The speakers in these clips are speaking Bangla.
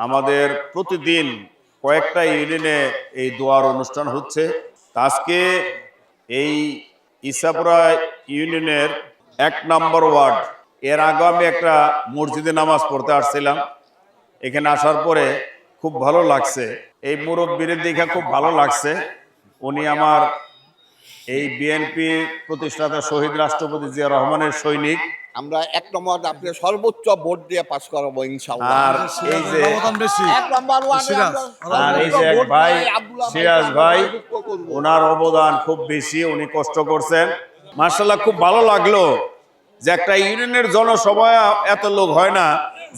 আমাদের প্রতিদিন কয়েকটা ইউনিয়নে এই দোয়ার অনুষ্ঠান হচ্ছে। আজকে এই ইসাপুরা ইউনিয়নের 1 নম্বর ওয়ার্ড, এর আগে আমি একটা মসজিদে নামাজ পড়তে আসছিলাম। এখানে আসার পরে খুব ভালো লাগছে, এই মুরব্বীর দেখে খুব ভালো লাগছে। উনি আমার এই বিএনপি প্রতিষ্ঠাতা শহীদ রাষ্ট্রপতি জিয়া রহমানের সৈনিক। আমরা 1 নম্বর আপনি সর্বোচ্চ ভোট দিয়ে পাস করাবো ইনশাআল্লাহ। আর এই যে 1 নম্বর ওয়ার্ডে আর এই যে এক ভাই সিরাজ ভাই, ওনার অবদান খুব বেশি, উনি কষ্ট করছেন। মাশাআল্লাহ, খুব ভালো লাগলো যে একটা ইউনিয়নের জনসভায় এত লোক হয় না,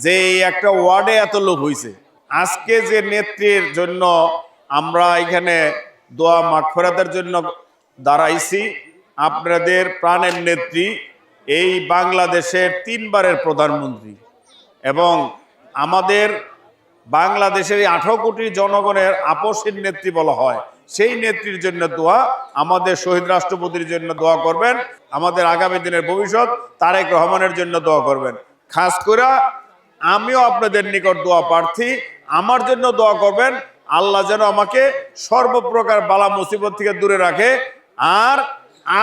যে এই একটা ওয়ার্ডে এত লোক হয়েছে। আজকে যে নেত্রীর জন্য আমরা এখানে দোয়া মাগফিরাতের জন্য দাঁড়াইছি, আপনাদের প্রাণের নেত্রী, এই বাংলাদেশের 3 বারের প্রধানমন্ত্রী এবং আমাদের বাংলাদেশের 18 কোটি জনগণের আপসের নেত্রী বলা হয়, সেই নেত্রীর জন্য দোয়া, আমাদের শহীদ রাষ্ট্রপতির জন্য দোয়া করবেন, আমাদের আগামী দিনের ভবিষ্যৎ তারেক রহমানের জন্য দোয়া করবেন। খাস করে আমিও আপনাদের নিকট দোয়া প্রার্থী, আমার জন্য দোয়া করবেন। আল্লাহ যেন আমাকে সর্বপ্রকার বালা মুসিবত থেকে দূরে রাখে, আর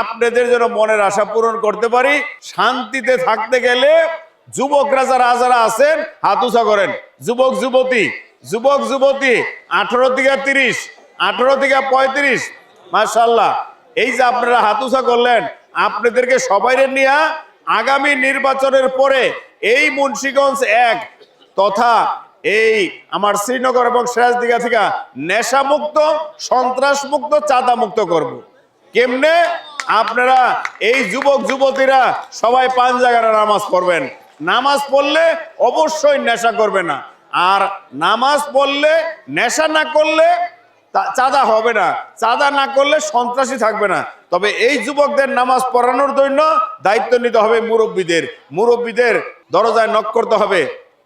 আপনাদের যেন মনের আশা পূরণ করতে পারি। শান্তিতে থাকতে গেলে যুবকরা যারা আছেন হাত উঁচা করেন। যুবক যুবতী 18 থেকে 30, 18 থেকে 35, মাশাআল্লাহ। এই যে আপনারা হাত উঁচা করলেন, আপনাদেরকে সবাইরে নিয়ে আগামী নির্বাচনের পরে এই মুন্সিগঞ্জ 1 তথা এই আমার শ্রীনগর এবং সিরাজদিঘা থেকে নেশা মুক্ত, সন্ত্রাস মুক্ত, চাঁদা মুক্ত করব। কেমনে? আপনারা এই যুবক যুবতীরা সবাই 5 জায়গায় নামাজ পড়বেন। নামাজ পড়লে অবশ্যই নেশা করবে না, আর নামাজ পড়লে নেশা না করলে চাঁদা হবে না, চাঁদা না করলে সন্ত্রাসী থাকবে না। তবে এই যুবকদের নামাজ পড়ানোর জন্য দায়িত্ব নিতে হবে মুরব্বীদের দরজায় নক করতে হবে,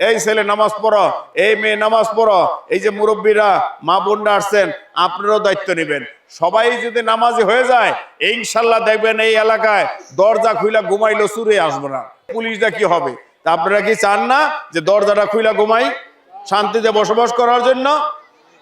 এই ছেলে নামাজ পড়ো, এই মেয়ে নামাজ পড়ো। এই যে মুরব্বীরা মা বোনরা আসছেন, আপনারাও দায়িত্ব নেবেন। সবাই যদি নামাজি হয়ে যায়, ইনশাল্লাহ দেখবেন এই এলাকায় দরজা খুইলা ঘুমাইলো চুরে আসবো না। পুলিশটা কি হবে? তা আপনারা কি চান না যে দরজাটা খুইলা ঘুমাই, শান্তিতে বসবাস করার জন্য?